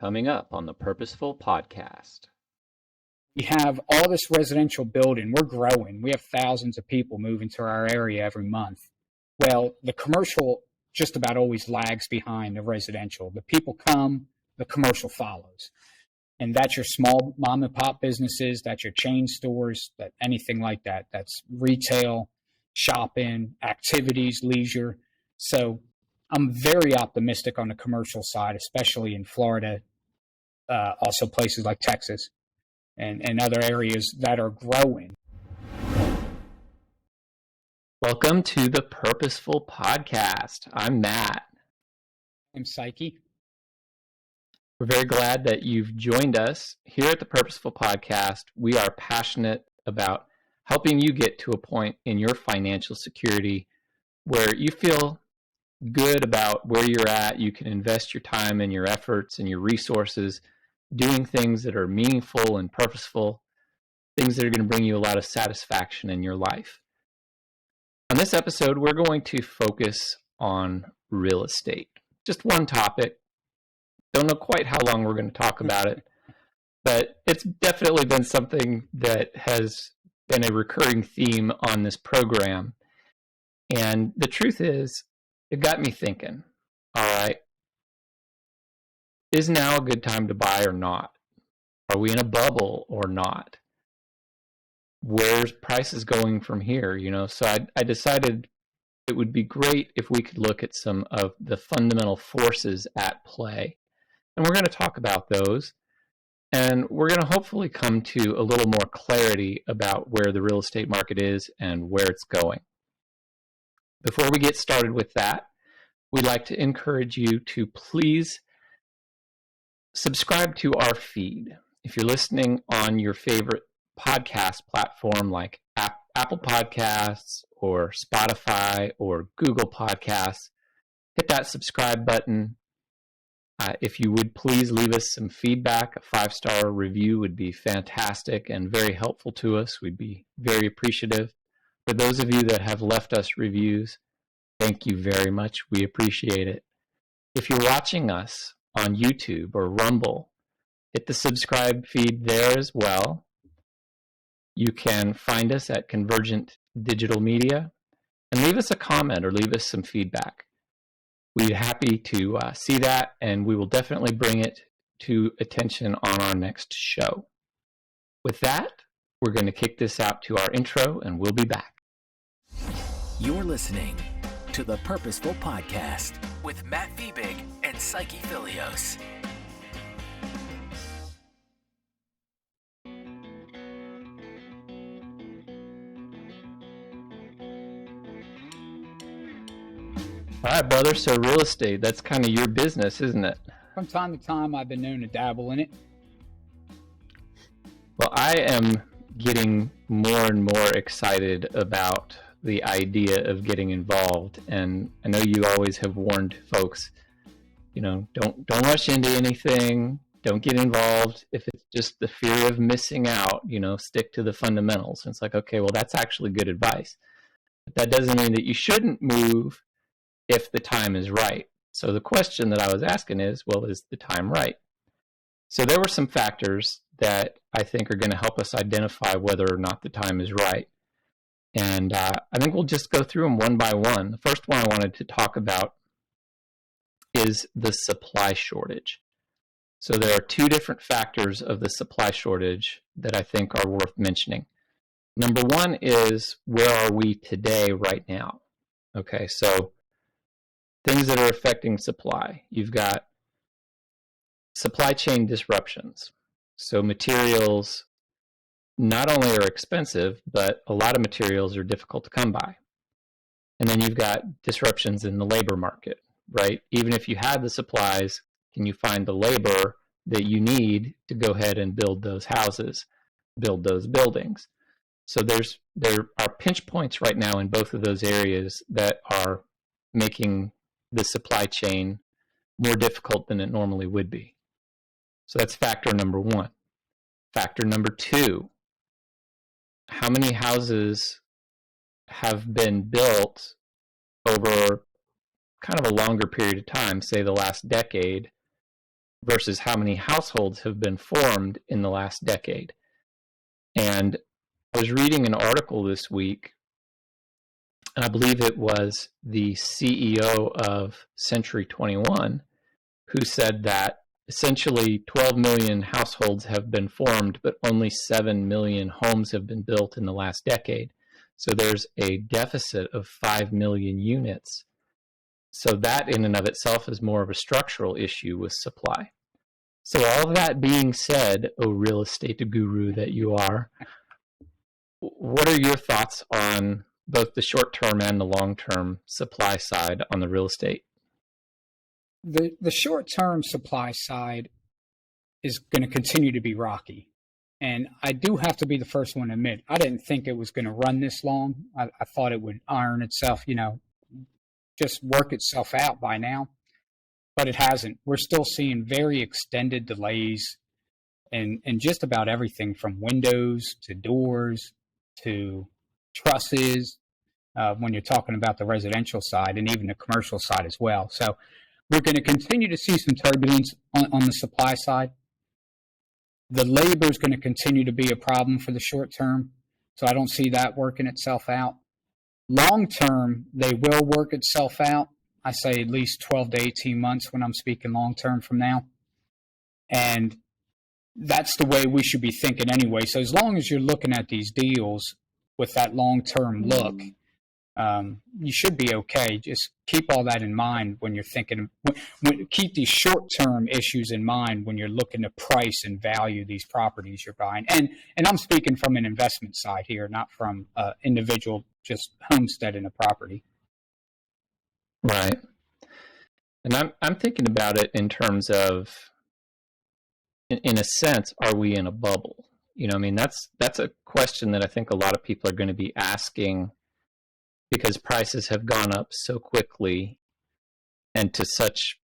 coming up on the Purposeful Podcast. We have all this residential building. We're growing. We have thousands of people moving to our area every month. Well, the commercial just about always lags behind the residential. The people come, the commercial follows. And that's your small mom and pop businesses, that's your chain stores, that anything like that. That's retail, shopping, activities, leisure. So I'm very optimistic on the commercial side, especially in Florida, also places like Texas and other areas that are growing. Welcome to the Purposeful Podcast. I'm Matt. I'm Saki. We're very glad that you've joined us. Here at the Purposeful Podcast, we are passionate about helping you get to a point in your financial security where you feel good about where you're at. You can invest your time and your efforts and your resources doing things that are meaningful and purposeful, things that are going to bring you a lot of satisfaction in your life. On this episode, we're going to focus on real estate. Just one topic. Don't know quite how long we're going to talk about it, but it's definitely been something that has been a recurring theme on this program. And the truth is, it got me thinking, all right, is now a good time to buy or not? Are we in a bubble or not? Where's prices going from here? So I decided it would be great if we could look at some of the fundamental forces at play. And we're going to talk about those. And we're going to hopefully come to a little more clarity about where the real estate market is and where it's going. Before we get started with that, we'd like to encourage you to please subscribe to our feed. If you're listening on your favorite podcast platform like Apple Podcasts or Spotify or Google Podcasts, hit that subscribe button. If you would please leave us some feedback, a 5-star review would be fantastic and very helpful to us. We'd be very appreciative. For those of you that have left us reviews, thank you very much. We appreciate it. If you're watching us on YouTube or Rumble, hit the subscribe feed there as well. You can find us at Convergent Digital Media and leave us a comment or leave us some feedback. We'd be happy to see that, and we will definitely bring it to attention on our next show. With that, we're going to kick this out to our intro, and we'll be back. You're listening to the Purposeful Podcast with Matt Fiebig and Saki Filios. All right, brother. So real estate, that's kind of your business, isn't it? From time to time, I've been known to dabble in it. Well, I am getting more and more excited about the idea of getting involved. And I know you always have warned folks, don't rush into anything. Don't get involved. If it's just the fear of missing out, stick to the fundamentals. And it's like, okay, well, that's actually good advice. But that doesn't mean that you shouldn't move if the time is right. So the question that I was asking is, well, is the time right? So there were some factors that I think are going to help us identify whether or not the time is right. And I think we'll just go through them one by one. The first one I wanted to talk about is the supply shortage. So there are two different factors of the supply shortage that I think are worth mentioning. Number one is, where are we today right now? Okay, so things that are affecting supply. You've got supply chain disruptions. So materials not only are expensive, but a lot of materials are difficult to come by. And then you've got disruptions in the labor market, right? Even if you had the supplies, can you find the labor that you need to go ahead and build those houses, build those buildings? So there are pinch points right now in both of those areas that are making the supply chain more difficult than it normally would be. So that's factor number one. Factor number two, how many houses have been built over kind of a longer period of time, say the last decade, versus how many households have been formed in the last decade. And I was reading an article this week, and I believe it was the CEO of Century 21, who said that essentially 12 million households have been formed, but only 7 million homes have been built in the last decade. So there's a deficit of 5 million units. So that in and of itself is more of a structural issue with supply. So all of that being said, oh real estate guru that you are, what are your thoughts on both the short-term and the long-term supply side on the real estate? The short-term supply side is going to continue to be rocky. And I do have to be the first one to admit, I didn't think it was going to run this long. I thought it would iron itself, just work itself out by now. But it hasn't. We're still seeing very extended delays in just about everything from windows to doors to trusses when you're talking about the residential side and even the commercial side as well. So we're going to continue to see some turbulence on the supply side. The labor is going to continue to be a problem for the short term, so I don't see that working itself out. Long term, they will work itself out. I say at least 12 to 18 months when I'm speaking long term from now. And that's the way we should be thinking anyway. So as long as you're looking at these deals with that long term look, you should be okay. Just keep all that in mind when you're thinking. Keep these short-term issues in mind when you're looking to price and value these properties you're buying. And I'm speaking from an investment side here, not from individual just homesteading a property. Right. And I'm thinking about it in terms of, in a sense, are we in a bubble? That's a question that I think a lot of people are going to be asking, because prices have gone up so quickly and to such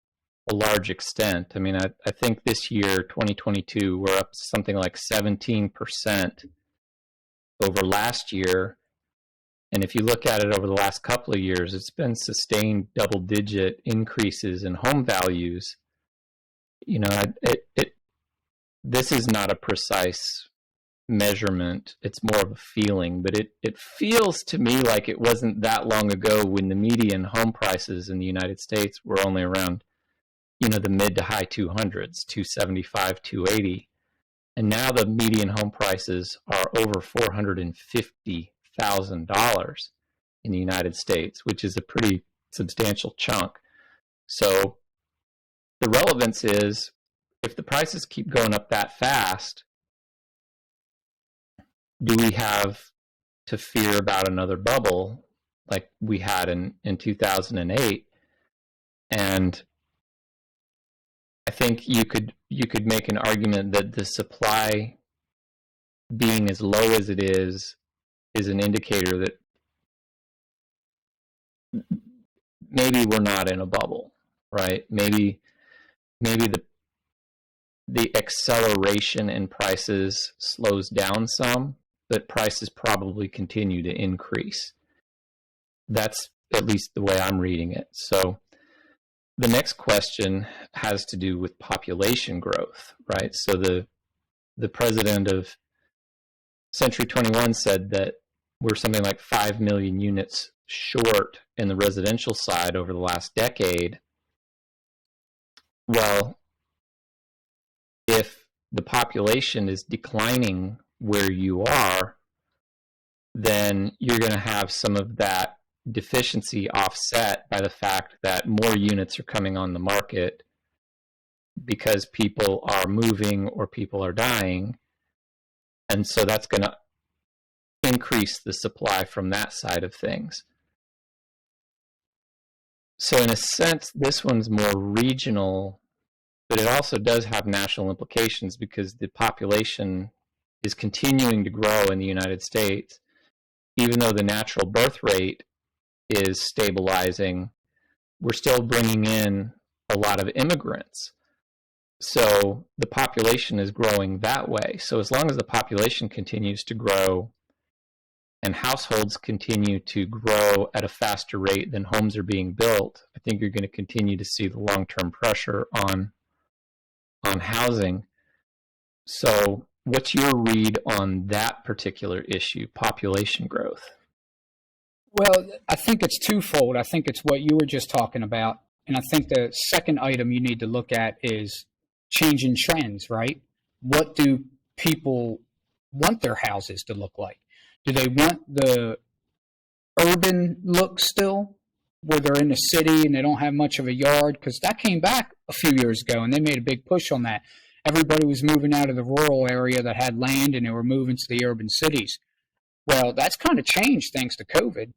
a large extent. I think this year, 2022, we're up something like 17% over last year. And if you look at it over the last couple of years, it's been sustained double-digit increases in home values. This is not a precise measurement. It's more of a feeling, but it feels to me like it wasn't that long ago when the median home prices in the United States were only around, the mid to high 200s, 275, 280. And now the median home prices are over $450,000 in the United States, which is a pretty substantial chunk. So the relevance is, if the prices keep going up that fast, do we have to fear about another bubble like we had in 2008? And I think you could make an argument that the supply being as low as it is an indicator that maybe we're not in a bubble, right? Maybe the acceleration in prices slows down some, but prices probably continue to increase. That's at least the way I'm reading it. So the next question has to do with population growth, right? So the president of Century 21 said that we're something like 5 million units short in the residential side over the last decade. Well, if the population is declining where you are, then you're going to have some of that deficiency offset by the fact that more units are coming on the market because people are moving or people are dying. And so that's going to increase the supply from that side of things. So in a sense, this one's more regional, but it also does have national implications because the population is continuing to grow in the United States. Even though the natural birth rate is stabilizing, we're still bringing in a lot of immigrants. So the population is growing that way. So as long as the population continues to grow and households continue to grow at a faster rate than homes are being built, I think you're going to continue to see the long-term pressure on on housing. So what's your read on that particular issue, population growth? Well, I think it's twofold. I think it's what you were just talking about. And I think the second item you need to look at is changing trends, right? What do people want their houses to look like? Do they want the urban look still, where they're in the city and they don't have much of a yard? Because that came back a few years ago and they made a big push on that. Everybody was moving out of the rural area that had land and they were moving to the urban cities. Well, that's kind of changed thanks to COVID.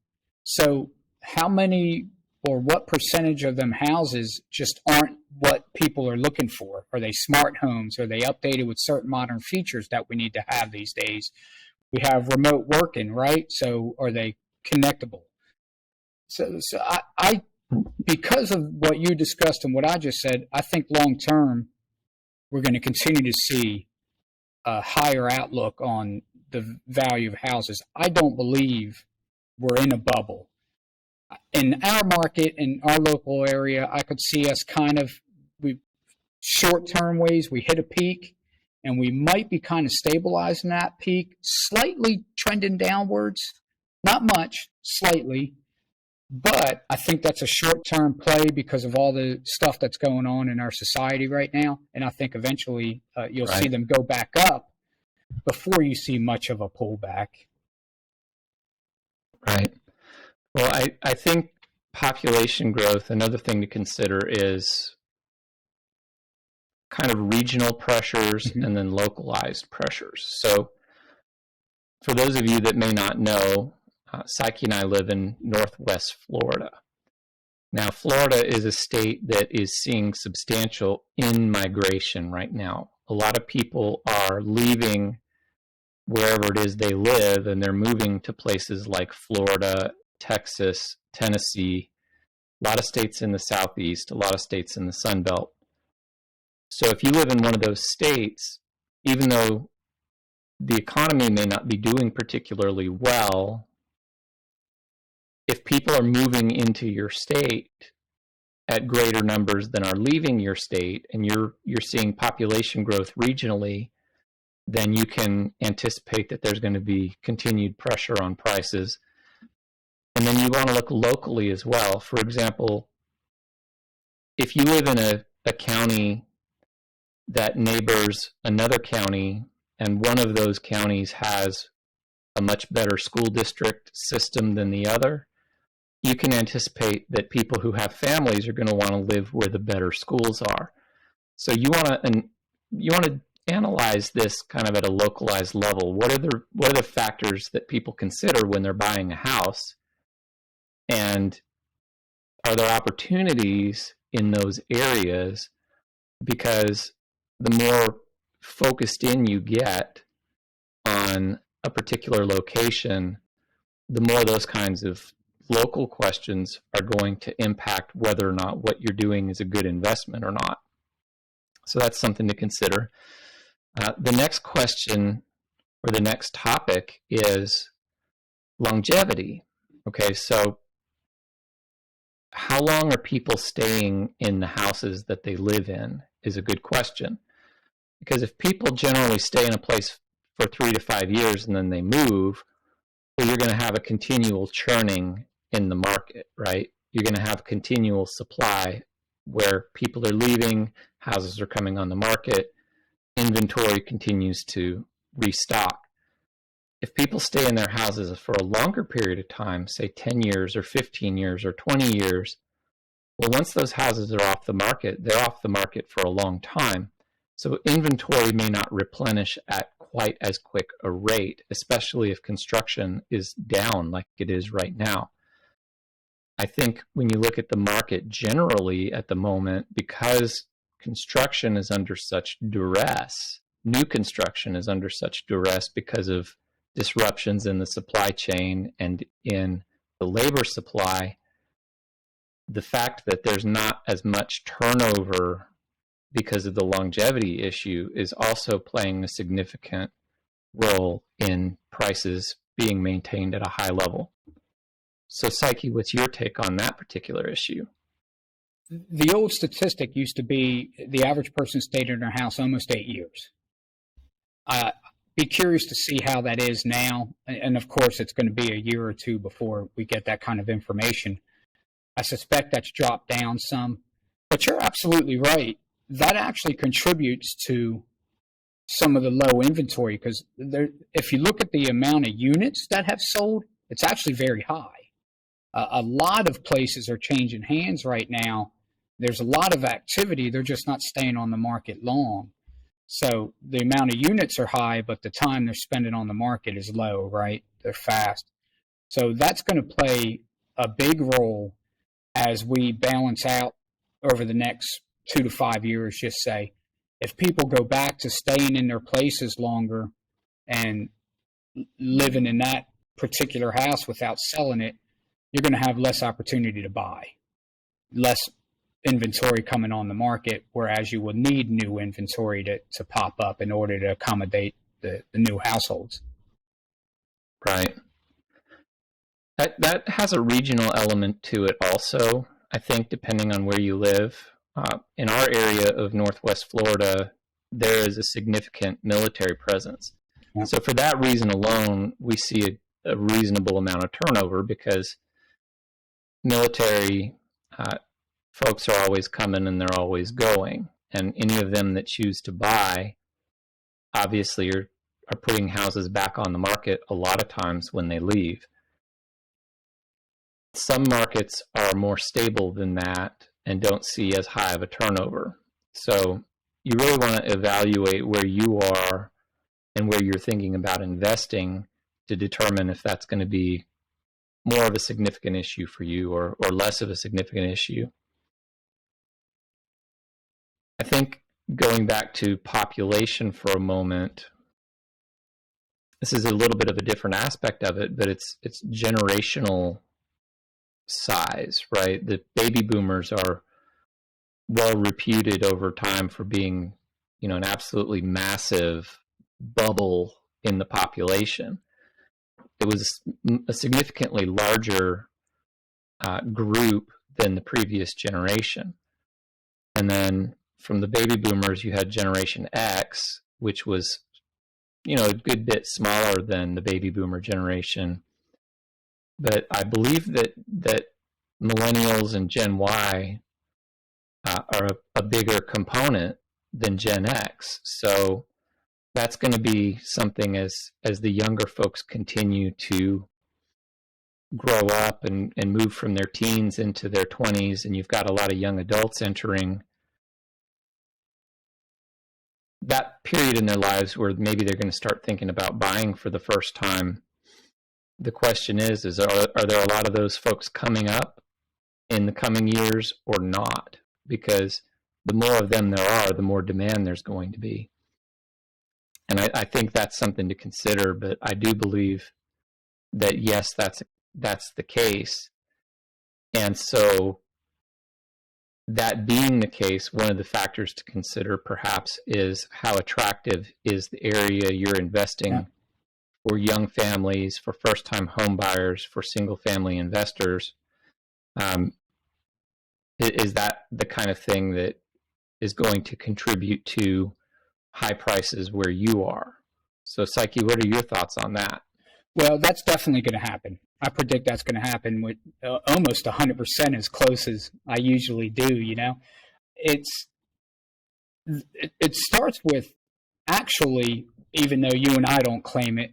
So how many or what percentage of them houses just aren't what people are looking for? Are they smart homes? Are they updated with certain modern features that we need to have these days? We have remote working, right? So are they connectable? So I because of what you discussed and what I just said, I think long term we're going to continue to see a higher outlook on the value of houses. I don't believe we're in a bubble. In our market, in our local area, I could see us we short-term ways, we hit a peak, and we might be kind of stabilizing that peak, slightly trending downwards, not much, slightly, but I think that's a short-term play because of all the stuff that's going on in our society right now, and I think eventually you'll see them go back up before you see much of a pullback. Right. Well, I think population growth, another thing to consider is kind of regional pressures and then localized pressures. So for those of you that may not know, Saki and I live in Northwest Florida. Now, Florida is a state that is seeing substantial in-migration right now. A lot of people are leaving wherever it is they live, and they're moving to places like Florida, Texas, Tennessee, a lot of states in the Southeast, a lot of states in the Sun Belt. So if you live in one of those states, even though the economy may not be doing particularly well, if people are moving into your state at greater numbers than are leaving your state, and you're seeing population growth regionally, then you can anticipate that there's going to be continued pressure on prices. And then you want to look locally as well. For example, if you live in a county that neighbors another county, and one of those counties has a much better school district system than the other, you can anticipate that people who have families are going to want to live where the better schools are. So you want to analyze this kind of at a localized level. What are the factors that people consider when they're buying a house? And are there opportunities in those areas? Because the more focused in you get on a particular location, the more those kinds of local questions are going to impact whether or not what you're doing is a good investment or not. So that's something to consider. The next question or the next topic is longevity. Okay, so how long are people staying in the houses that they live in is a good question. Because if people generally stay in a place for 3 to 5 years and then they move, well, you're going to have a continual churning in the market, right? You're going to have continual supply where people are leaving, houses are coming on the market, inventory continues to restock. If people stay in their houses for a longer period of time, say 10 years or 15 years or 20 years, well, once those houses are off the market, they're off the market for a long time. So inventory may not replenish at quite as quick a rate, especially if construction is down like it is right now. I think when you look at the market generally at the moment, because construction is under such duress, new construction is under such duress because of disruptions in the supply chain and in the labor supply, the fact that there's not as much turnover because of the longevity issue is also playing a significant role in prices being maintained at a high level. So, Saki, what's your take on that particular issue? the old statistic used to be the average person stayed in their house almost 8 years. Be curious to see how that is now. And of course, it's going to be a year or two before we get that kind of information. I suspect that's dropped down some. But you're absolutely right. That actually contributes to some of the low inventory, because if you look at the amount of units that have sold, it's actually very high. A lot of places are changing hands right now. There's a lot of activity. They're just not staying on the market long. So the amount of units are high, but the time they're spending on the market is low, right? They're fast. So that's going to play a big role as we balance out over the next 2 to 5 years, just say. If people go back to staying in their places longer and living in that particular house without selling it, you're going to have less opportunity to buy, less inventory coming on the market, whereas you will need new inventory to pop up in order to accommodate the new households. Right. That has a regional element to it also, I think, depending on where you live. In our area of Northwest Florida, there is a significant military presence. Yeah. So for that reason alone, we see a reasonable amount of turnover, because military folks are always coming and they're always going. And any of them that choose to buy, obviously, are putting houses back on the market a lot of times when they leave. Some markets are more stable than that and don't see as high of a turnover. So you really want to evaluate where you are and where you're thinking about investing to determine if that's going to be more of a significant issue for you or less of a significant issue. I think going back to population for a moment, this is a little bit of a different aspect of it, but it's generational size, right? The baby boomers are well reputed over time for being, an absolutely massive bubble in the population. It was a significantly larger group than the previous generation. And then from the baby boomers, you had Generation X, which was, a good bit smaller than the baby boomer generation. But I believe that millennials and Gen Y are a bigger component than Gen X. So that's going to be something as the younger folks continue to grow up and move from their teens into their 20s, and you've got a lot of young adults entering that period in their lives where maybe they're going to start thinking about buying for the first time. The question is are there a lot of those folks coming up in the coming years or not? Because the more of them there are, the more demand there's going to be. And I think that's something to consider, but I do believe that, yes, that's the case. And so that being the case, one of the factors to consider perhaps is how attractive is the area you're investing for young families, for first-time home buyers, for single-family investors. Is that the kind of thing that is going to contribute to high prices where you are? So, Saki, what are your thoughts on that? Well, that's definitely going to happen. I predict that's going to happen with almost 100% as close as I usually do, It starts with, actually, even though you and I don't claim it,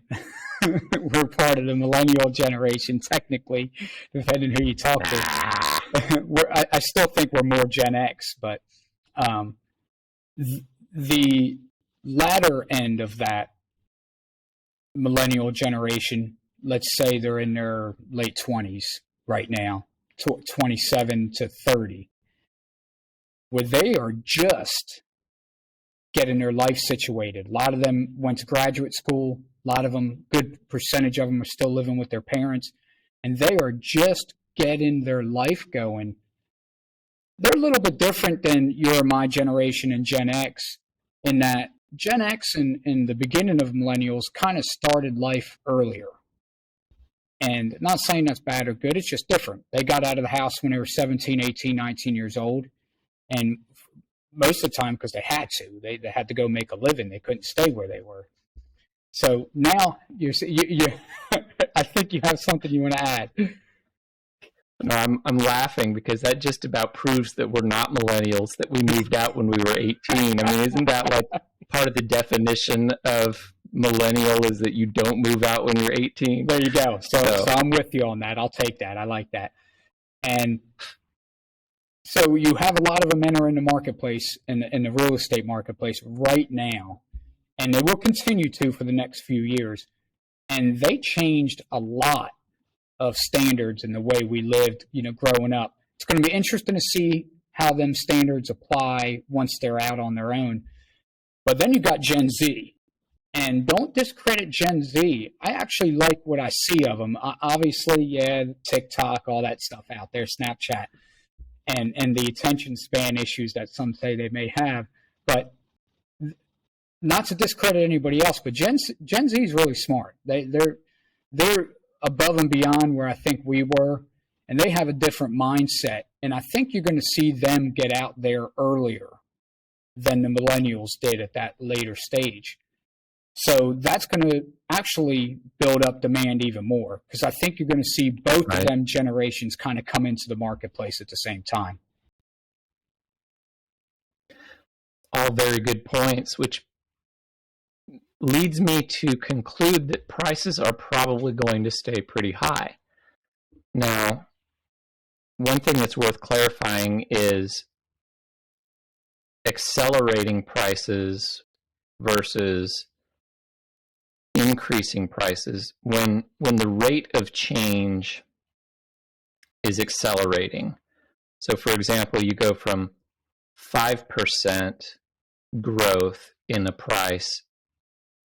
we're part of the millennial generation, technically, depending who you talk to. I still think we're more Gen X, but the latter end of that millennial generation, let's say they're in their late 20s right now, 27 to 30, where they are just getting their life situated. A lot of them went to graduate school. A lot of them, good percentage of them, are still living with their parents, and they are just getting their life going. They're a little bit different than your or my generation and Gen X, in that Gen X in the beginning of millennials kind of started life earlier. And not saying that's bad or good, it's just different. They got out of the house when they were 17, 18, 19 years old. And most of the time, because they had to, they had to go make a living. They couldn't stay where they were. So now you I think you have something you want to add. No, I'm laughing because that just about proves that we're not millennials, that we moved out when we were 18. I mean, isn't that like part of the definition of millennial is that you don't move out when you're 18? There you go. So I'm with you on that. I'll take that. I like that. And so you have a lot of them entering the marketplace, in the real estate marketplace right now, and they will continue to for the next few years. And they changed a lot of standards in the way we lived, growing up. It's going to be interesting to see how them standards apply once they're out on their own. But then you got Gen Z. And don't discredit Gen Z. I actually like what I see of them. Obviously, yeah, TikTok, all that stuff out there, Snapchat, and the attention span issues that some say they may have. But not to discredit anybody else, but Gen Z is really smart. They're above and beyond where I think we were, and they have a different mindset. And I think you're going to see them get out there earlier than the millennials did at that later stage. So that's going to actually build up demand even more, because I think you're going to see both of them generations kind of come into the marketplace at the same time. All very good points, which leads me to conclude that prices are probably going to stay pretty high. Now, one thing that's worth clarifying is accelerating prices versus increasing prices. When the rate of change is accelerating. So, for example, you go from 5% growth in the price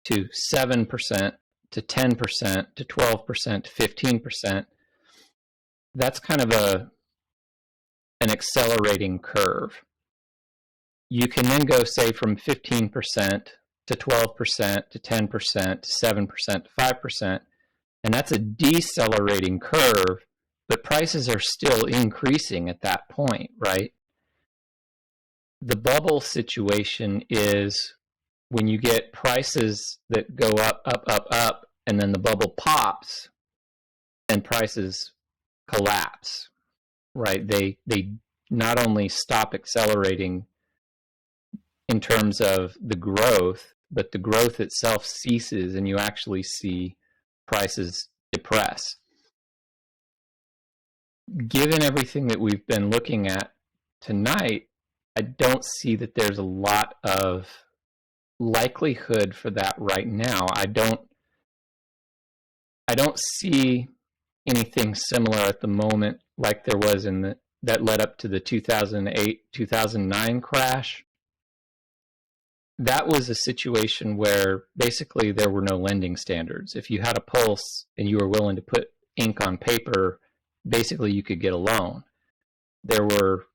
to 7% to 10% to 12% to 15%. That's kind of an accelerating curve. You can then go, say, from 15% to 12% to 10% to 7% to 5%, and that's a decelerating curve, but prices are still increasing at that point, right? The bubble situation is when you get prices that go up, up, up, up, and then the bubble pops and prices collapse, right? They not only stop accelerating in terms of the growth, but the growth itself ceases and you actually see prices depress. Given everything that we've been looking at tonight, I don't see that there's a lot of likelihood for that right now. I don't see anything similar at the moment like there was that led up to the 2008-2009 crash. That was a situation where basically there were no lending standards. If you had a pulse and you were willing to put ink on paper, basically you could get a loan. There were,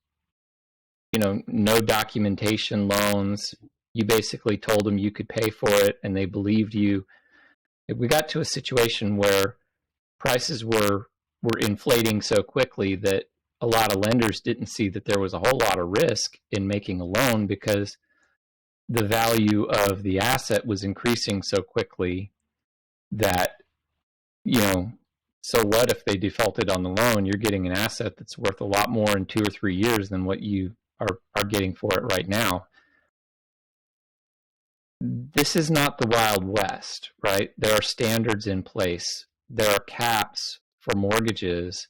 no documentation loans. You basically told them you could pay for it and they believed you. We got to a situation where prices were inflating so quickly that a lot of lenders didn't see that there was a whole lot of risk in making a loan because the value of the asset was increasing so quickly that, so what if they defaulted on the loan? You're getting an asset that's worth a lot more in 2 or 3 years than what you are getting for it right now. This is not the Wild West, right? There are standards in place. There are caps for mortgages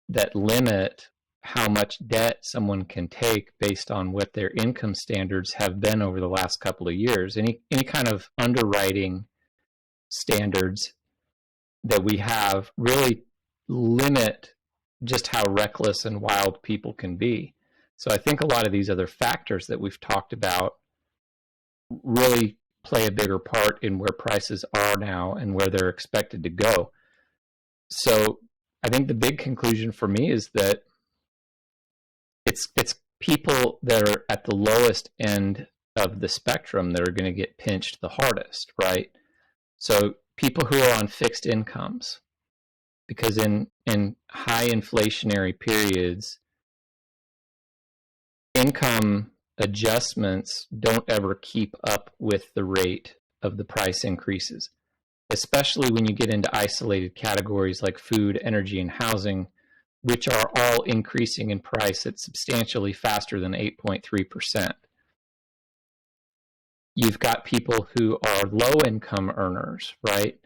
that limit how much debt someone can take based on what their income standards have been over the last couple of years. Any kind of underwriting standards that we have really limit just how reckless and wild people can be. So I think a lot of these other factors that we've talked about really play a bigger part in where prices are now and where they're expected to go. So I think the big conclusion for me is that it's people that are at the lowest end of the spectrum that are going to get pinched the hardest, right? So people who are on fixed incomes, because in high inflationary periods, income adjustments don't ever keep up with the rate of the price increases, especially when you get into isolated categories like food, energy, and housing, which are all increasing in price at substantially faster than 8.3%. You've got people who are low-income earners, right?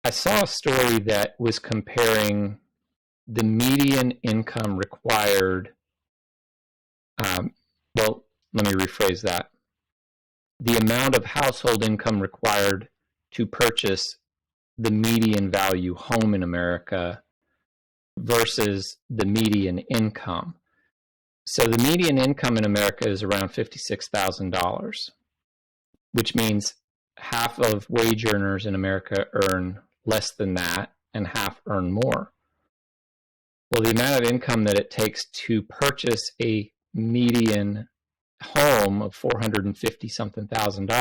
I saw a story that was comparing the median income required. Well, let me rephrase that. The amount of household income required to purchase the median value home in America versus the median income. So the median income in America is around $56,000, which means half of wage earners in America earn less than that and half earn more. Well, the amount of income that it takes to purchase a median home of $450-something thousand,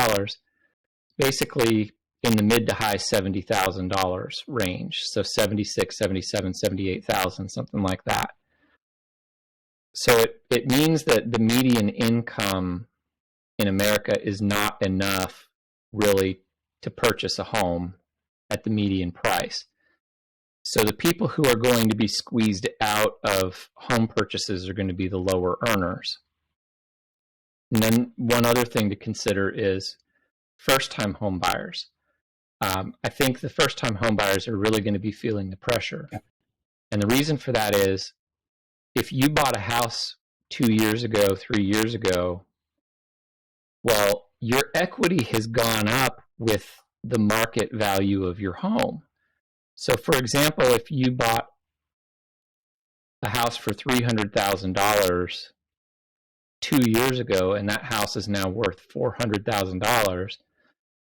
basically in the mid to high $70,000 range. So 76, 77, 78,000, something like that. So it means that the median income in America is not enough really to purchase a home at the median price. So the people who are going to be squeezed out of home purchases are going to be the lower earners. And then one other thing to consider is first-time home buyers. I think the first-time home buyers are really going to be feeling the pressure. And the reason for that is if you bought a house 2 years ago, 3 years ago, well, your equity has gone up with the market value of your home. So, for example, if you bought a house for $300,000 2 years ago and that house is now worth $400,000,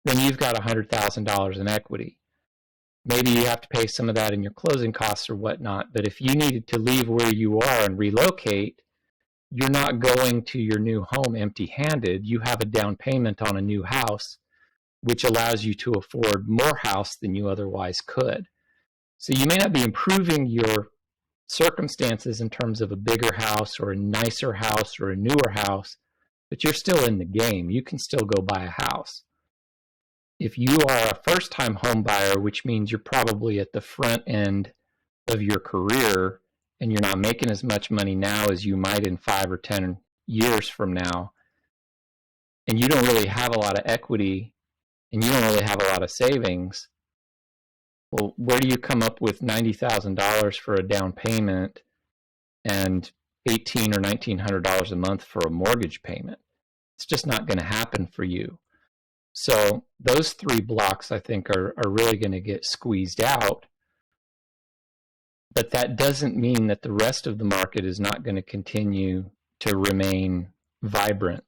then you've got $100,000 in equity. Maybe you have to pay some of that in your closing costs or whatnot, but if you needed to leave where you are and relocate, you're not going to your new home empty-handed. You have a down payment on a new house, which allows you to afford more house than you otherwise could. So you may not be improving your circumstances in terms of a bigger house or a nicer house or a newer house, but you're still in the game. You can still go buy a house. If you are a first-time home buyer, which means you're probably at the front end of your career and you're not making as much money now as you might in 5 or 10 years from now, and you don't really have a lot of equity and you don't really have a lot of savings, well, where do you come up with $90,000 for a down payment and $1,800 or $1,900 a month for a mortgage payment? It's just not going to happen for you. So those 3 blocks, I think, are really going to get squeezed out. But that doesn't mean that the rest of the market is not going to continue to remain vibrant.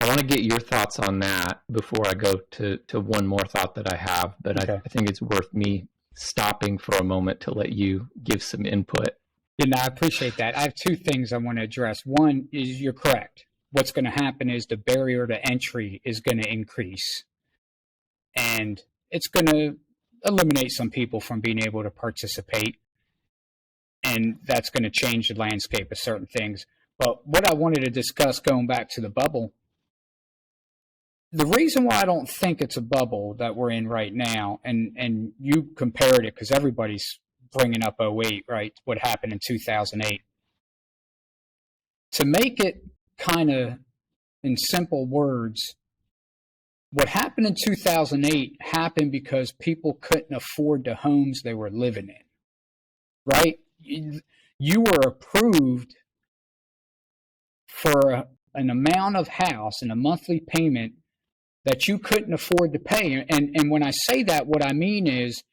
I want to get your thoughts on that before I go to one more thought that I have, but okay. I think it's worth me stopping for a moment to let you give some input. I appreciate that. I have 2 things I want to address. One is you're correct. What's going to happen is the barrier to entry is going to increase, and it's going to eliminate some people from being able to participate, and that's going to change the landscape of certain things. But what I wanted to discuss, going back to the bubble, the reason why I don't think it's a bubble that we're in right now, and you compared it because everybody's bringing up 2008, right? What happened in 2008. To make it kind of in simple words, what happened in 2008 happened because people couldn't afford the homes they were living in, right? You were approved for an amount of house and a monthly payment that you couldn't afford to pay. And when I say that, what I mean is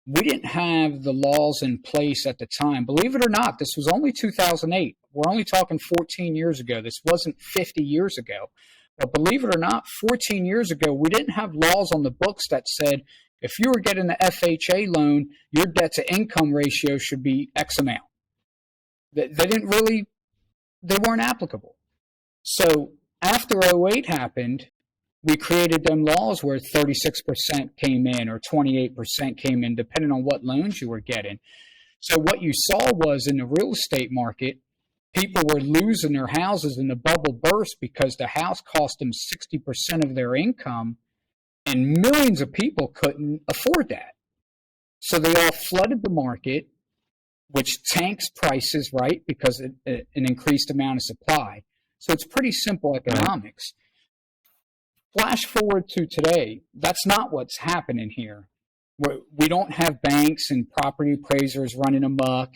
we didn't have the laws in place at the time. Believe it or not, this was only 2008. We're only talking 14 years ago. This wasn't 50 years ago. But believe it or not, 14 years ago, we didn't have laws on the books that said if you were getting the FHA loan, your debt-to-income ratio should be X amount. They weren't applicable. So after 2008 happened, we created them laws where 36% came in or 28% came in, depending on what loans you were getting. So what you saw was in the real estate market, people were losing their houses and the bubble burst because the house cost them 60% of their income, and millions of people couldn't afford that. So they all flooded the market, which tanks prices, right? Because an increased amount of supply. So it's pretty simple economics. Flash forward to today, that's not what's happening here. We don't have banks and property appraisers running amok,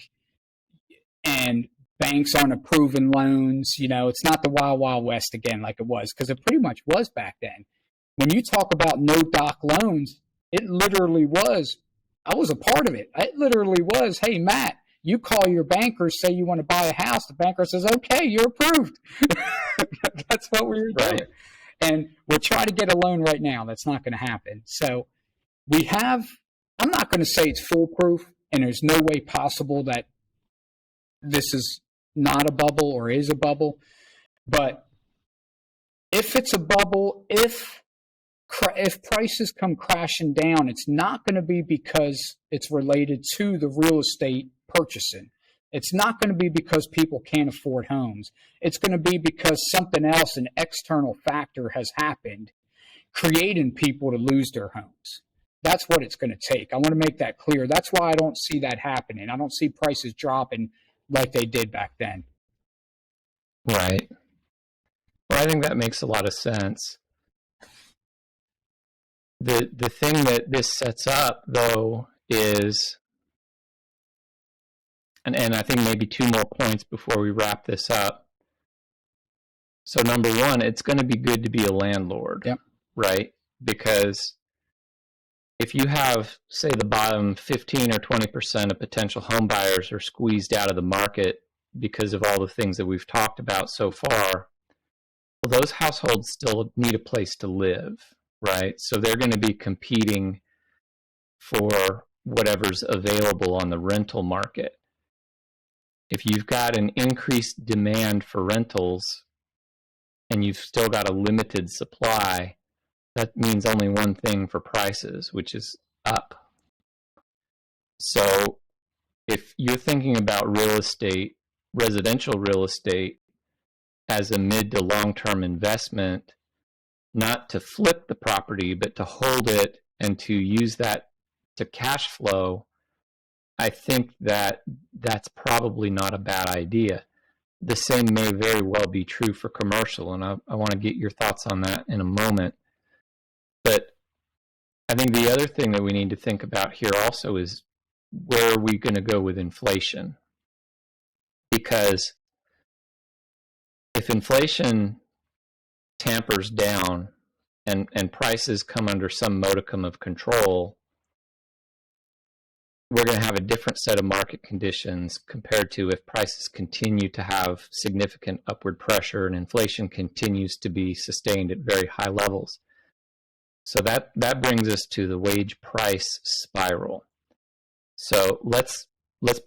and banks aren't approving loans. It's not the wild, wild west again like it was, because it pretty much was back then. When you talk about no doc loans, it literally was. I was a part of it. It literally was, hey, Matt, you call your banker, say you want to buy a house. The banker says, okay, you're approved. That's what we were doing. Right. And we're trying to get a loan right now. That's not going to happen. So I'm not going to say it's foolproof, and there's no way possible that this is not a bubble or is a bubble. But if it's a bubble, if prices come crashing down, it's not going to be because it's related to the real estate purchasing. It's not going to be because people can't afford homes. It's going to be because something else, an external factor, has happened, creating people to lose their homes. That's what it's going to take. I want to make that clear. That's why I don't see that happening. I don't see prices dropping like they did back then. Right. Well, I think that makes a lot of sense. The thing that this sets up, though, is, and I think maybe two more points before we wrap this up. So number one, it's going to be good to be a landlord, yep. Right? Because if you have, say, the bottom 15 or 20% of potential home buyers are squeezed out of the market because of all the things that we've talked about so far, well, those households still need a place to live, right? So they're going to be competing for whatever's available on the rental market. If you've got an increased demand for rentals and you've still got a limited supply, that means only one thing for prices, which is up. So if you're thinking about real estate, residential real estate, as a mid to long-term investment, not to flip the property, but to hold it and to use that to cash flow, I think that that's probably not a bad idea. The same may very well be true for commercial, and I want to get your thoughts on that in a moment. But I think the other thing that we need to think about here also is, where are we going to go with inflation? Because if inflation tampers down and prices come under some modicum of control, we're going to have a different set of market conditions compared to if prices continue to have significant upward pressure and inflation continues to be sustained at very high levels. So that brings us to the wage price spiral. So let's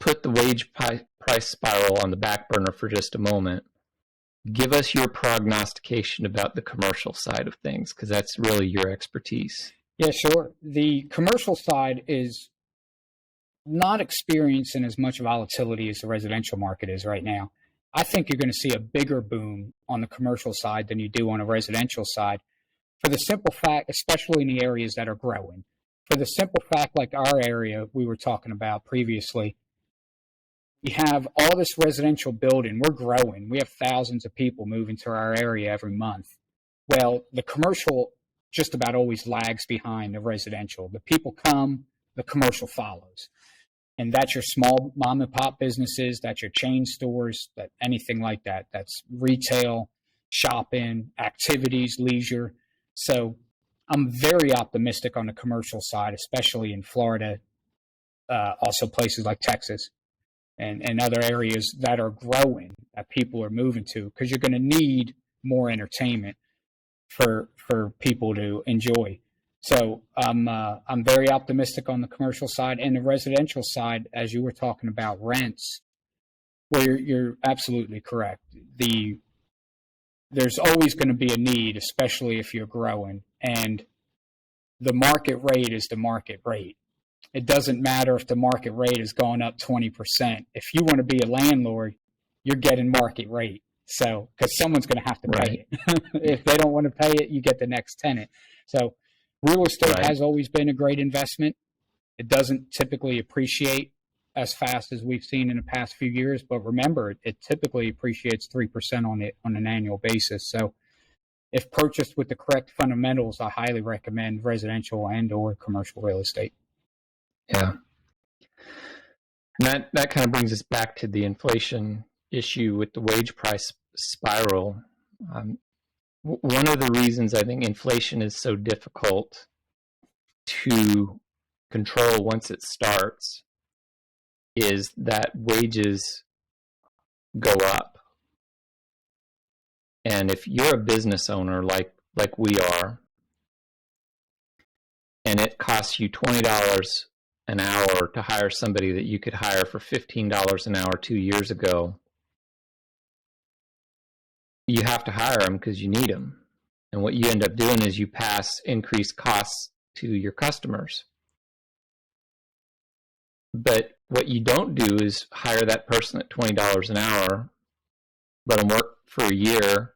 put the wage price spiral on the back burner for just a moment. Give us your prognostication about the commercial side of things, because that's really your expertise. Yeah, sure. The commercial side is not experiencing as much volatility as the residential market is right now. I think you're going to see a bigger boom on the commercial side than you do on a residential side, for the simple fact, especially in the areas that are growing, for the simple fact, like our area we were talking about previously, we have all this residential building. We're growing. We have thousands of people moving to our area every month. Well, the commercial just about always lags behind the residential. The people come, the commercial follows. And that's your small mom and pop businesses, that's your chain stores, that anything like that. That's retail, shopping, activities, leisure. So I'm very optimistic on the commercial side, especially in Florida, also places like Texas and other areas that are growing, that people are moving to, because you're going to need more entertainment for people to enjoy. So I'm very optimistic on the commercial side. And the residential side, as you were talking about rents, well, you're absolutely correct. There's always going to be a need, especially if you're growing. And the market rate is the market rate. it doesn't matter if the market rate is going up 20%. If you want to be a landlord, you're getting market rate. So, because someone's going to have to pay it. If they don't want to pay it, you get the next tenant. So, real estate has always been a great investment. It doesn't typically appreciate as fast as we've seen in the past few years, but remember, it typically appreciates 3% on an annual basis. So, if purchased with the correct fundamentals, I highly recommend residential and/or commercial real estate. Yeah. And that kind of brings us back to the inflation issue with the wage price spiral. One of the reasons I think inflation is so difficult to control once it starts is that wages go up. And if you're a business owner like we are, and it costs you $20 an hour to hire somebody that you could hire for $15 an hour 2 years ago, you have to hire them because you need them. And what you end up doing is you pass increased costs to your customers. But what you don't do is hire that person at $20 an hour, let them work for a year,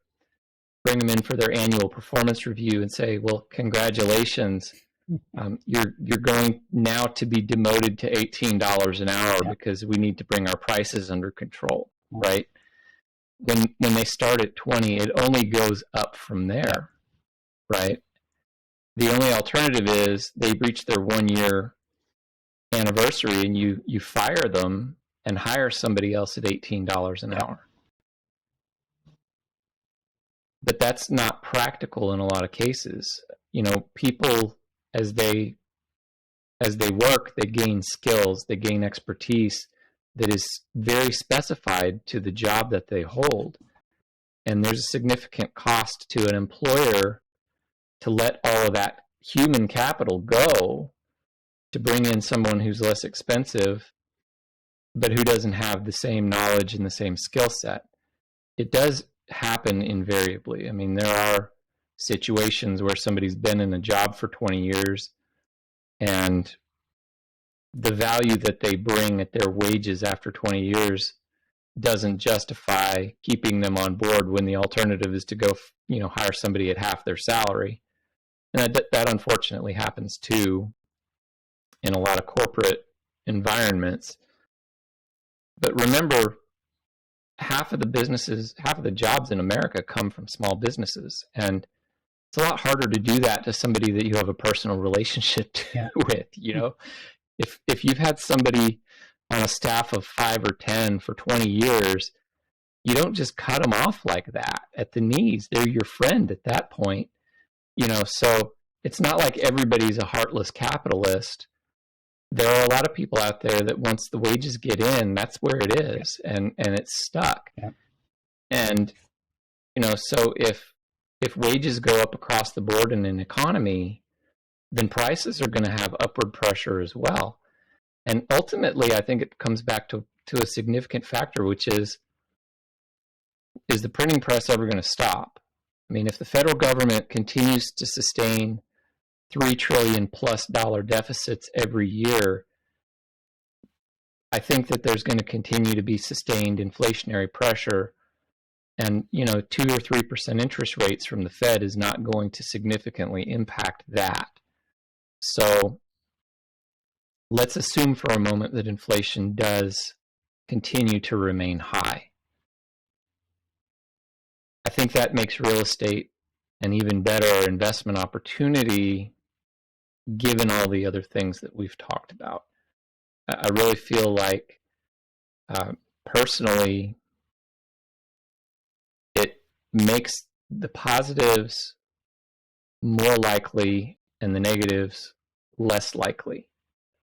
bring them in for their annual performance review and say, well, congratulations. You're going now to be demoted to $18 an hour because we need to bring our prices under control, right? When they start at 20, it only goes up from there, right? The only alternative is they reach their 1 year anniversary and you fire them and hire somebody else at $18 an hour. But that's not practical in a lot of cases. You know, people as they work, they gain skills, they gain expertise that is very specified to the job that they hold. And there's a significant cost to an employer to let all of that human capital go to bring in someone who's less expensive, but who doesn't have the same knowledge and the same skill set. It does happen invariably. I mean, there are situations where somebody's been in a job for 20 years and the value that they bring at their wages after 20 years doesn't justify keeping them on board when the alternative is to go, hire somebody at half their salary. And that unfortunately happens too in a lot of corporate environments. But remember, half of the jobs in America come from small businesses. And it's a lot harder to do that to somebody that you have a personal relationship with, If you've had somebody on a staff of 5 or 10 for 20 years, you don't just cut them off like that at the knees. They're your friend at that point, so it's not like everybody's a heartless capitalist. There are a lot of people out there that once the wages get in, that's where it is, and it's stuck. Yeah. And, so if wages go up across the board in an economy, then prices are going to have upward pressure as well. And ultimately, I think it comes back to a significant factor, which is the printing press ever going to stop? I mean, if the federal government continues to sustain $3 trillion plus deficits every year, I think that there's going to continue to be sustained inflationary pressure. And, 2 or 3% interest rates from the Fed is not going to significantly impact that. So let's assume for a moment that inflation does continue to remain high. I think that makes real estate an even better investment opportunity given all the other things that we've talked about. I really feel like, personally, it makes the positives more likely and the negatives less likely.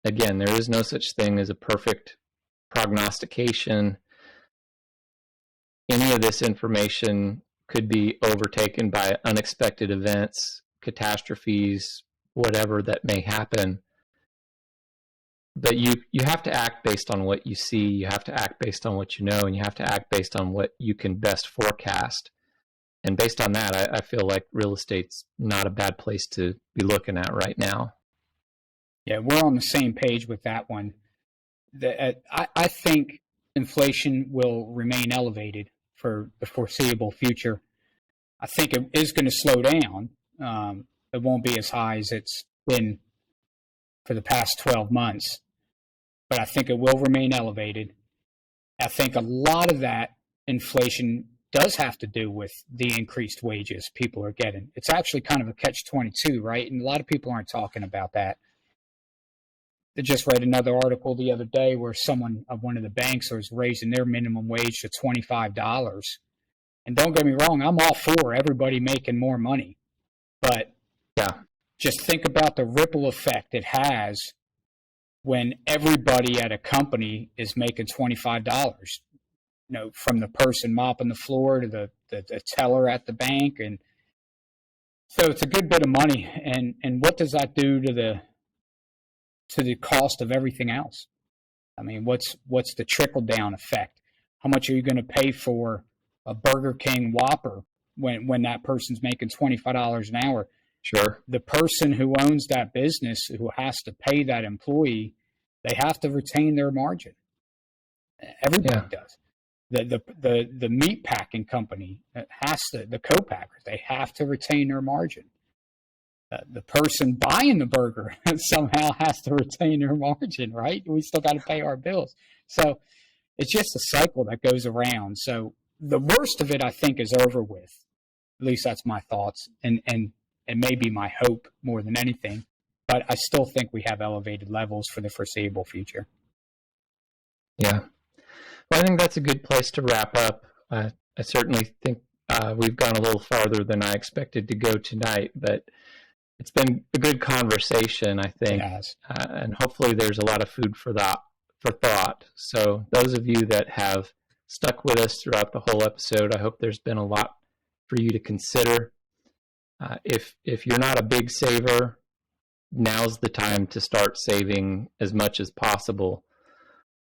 Again, there is no such thing as a perfect prognostication. Any of this information could be overtaken by unexpected events, catastrophes, whatever that may happen. But you have to act based on what you see, you have to act based on what you know, and you have to act based on what you can best forecast. And based on that, I feel like real estate's not a bad place to be looking at right now. Yeah, we're on the same page with that one. I think inflation will remain elevated for the foreseeable future. I think it is going to slow down. It won't be as high as it's been for the past 12 months, but I think it will remain elevated. I think a lot of that inflation does have to do with the increased wages people are getting. It's actually kind of a catch-22, right? And a lot of people aren't talking about that. I just read another article the other day where someone of one of the banks was raising their minimum wage to $25. And don't get me wrong, I'm all for everybody making more money. But Yeah. just think about the ripple effect it has when everybody at a company is making $25. You know, from the person mopping the floor to the teller at the bank. And so it's a good bit of money. And what does that do to the cost of everything else? I mean, what's the trickle down effect? How much are you going to pay for a Burger King Whopper when that person's making $25 an hour? Sure. The person who owns that business, who has to pay that employee, they have to retain their margin. Everybody does. The meat packing company has to, the co-packers, they have to retain their margin. The person buying the burger somehow has to retain their margin, right? We still got to pay our bills. So it's just a cycle that goes around. So the worst of it, I think, is over with. At least that's my thoughts, and maybe my hope more than anything. But I still think we have elevated levels for the foreseeable future. Yeah. Well, I think that's a good place to wrap up. I certainly think we've gone a little farther than I expected to go tonight, but it's been a good conversation, I think. It has. And hopefully there's a lot of food for thought. So those of you that have stuck with us throughout the whole episode, I hope there's been a lot for you to consider. If you're not a big saver, now's the time to start saving as much as possible,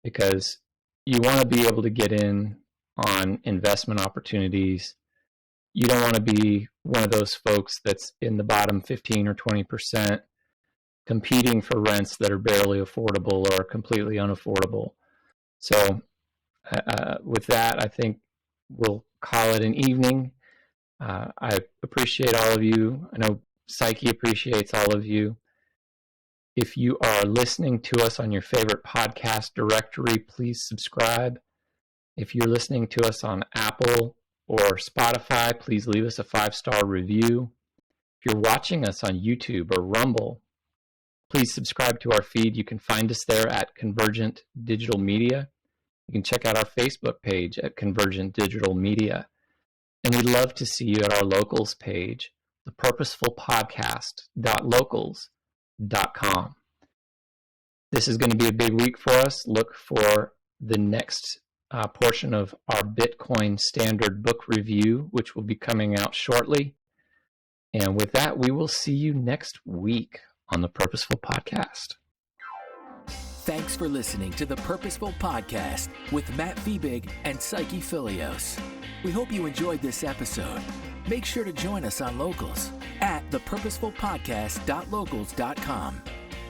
because you want to be able to get in on investment opportunities. You don't want to be one of those folks that's in the bottom 15 or 20% competing for rents that are barely affordable or completely unaffordable. So with that, I think we'll call it an evening. I appreciate all of you. I know Saki appreciates all of you. If you are listening to us on your favorite podcast directory, please subscribe. If you're listening to us on Apple or Spotify, please leave us a 5-star review. If you're watching us on YouTube or Rumble, please subscribe to our feed. You can find us there at Convergent Digital Media. You can check out our Facebook page at Convergent Digital Media. And we'd love to see you at our locals page, thepurposefulpodcast.locals.com. This is going to be a big week for us. Look for the next portion of our Bitcoin Standard book review, which will be coming out shortly. And with that, we will see you next week on the Purposeful Podcast. Thanks for listening to the Purposeful Podcast with Matt Fiebig and Saki Filios. We hope you enjoyed this episode. Make sure to join us on Locals at thepurposefulpodcast.locals.com.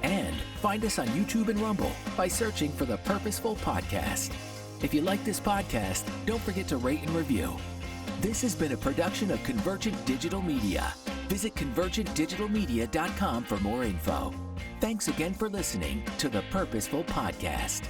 And find us on YouTube and Rumble by searching for the Purposeful Podcast. If you like this podcast, don't forget to rate and review. This has been a production of Convergent Digital Media. Visit convergentdigitalmedia.com for more info. Thanks again for listening to the Purposeful Podcast.